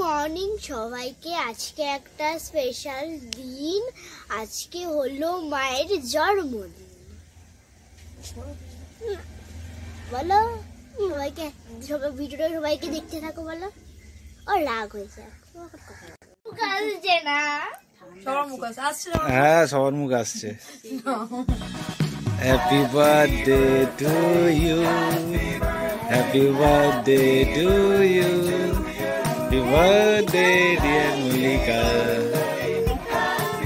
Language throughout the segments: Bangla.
মর্নিং সবাইকে। আজকে একটা স্পেশাল দিন, আজকে হলো মায়ের জন্মদিন। বলো সবাইকে, সবাই ভিডিওটা সবাইকে দেখতে থাকো। বলো ও রাগ হয়েছে আসছে না, সবার মুখ আসছে। হ্যাঁ সবার মুখ আসছে। Happy birthday to you, happy birthday to you, happy birthday dear Mallika,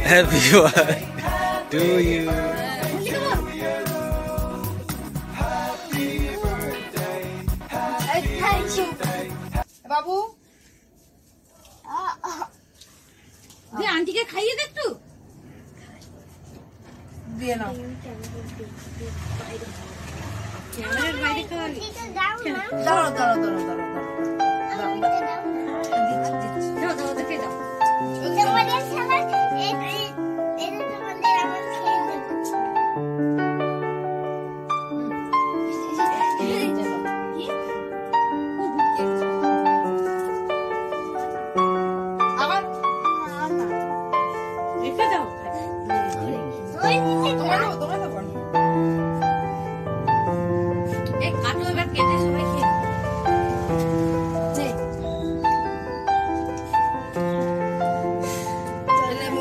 happy birthday to you. বাবু আন্টিকে খাইয়ে দে একটু, দিয়ে নাও। দাঁড়াও দাঁড়াও দাঁড়াও দাঁড়াও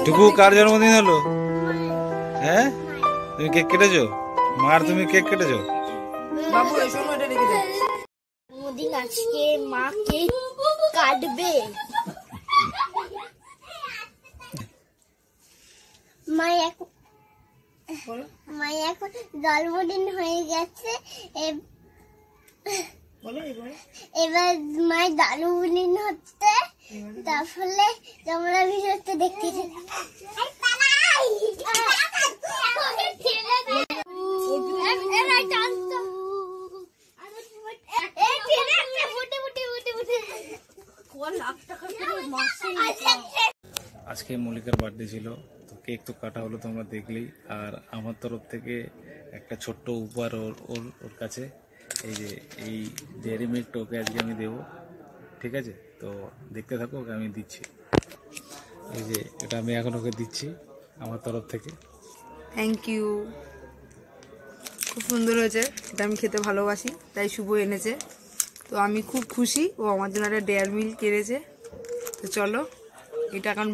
টুকু কার জন্মদিন হলো? হ্যাঁ তুমি কেক কেটেছো? মার তুমি কেক কেটেছো? বাবু এসো, এটা রেখে দে। জন্মদিন আজকে মা কেক কাটবে। মা এখন জন্মদিন হয়ে গেছে, এবার মায়ের জন্মদিন হচ্ছে, তাহলে তোমরা ভিডিওটা দেখতে আজকে মল্লিকার বার্থডে ছিল, তো কেক তো কাটা হলো তোমরা দেখলেই। আর আমার তরফ থেকে একটা ছোট্ট উপহার ওর কাছে, এই যে এই ডেয়ারি মিল্কটা ওকে আজকে আমি দেবো, ঠিক আছে? তো দেখতে থাকো, ওকে আমি দিচ্ছি। এই যে এটা আমি এখন ওকে দিচ্ছি আমার তরফ থেকে। থ্যাংক ইউ, খুব সুন্দর হয়েছে। এটা আমি খেতে ভালোবাসি, তাই শুভ এনেছে। তো আমি খুব খুশি, ও আমার জন্য একটা ডেয়ারি মিল্ক এনেছে। তো চলো এটা এখন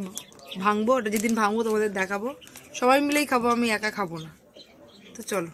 ভাঙবো, ওটা যেদিন ভাঙবো তোমাদের দেখাবো। সবাই মিলেই খাবো, আমি একা খাবো না। তো চলো।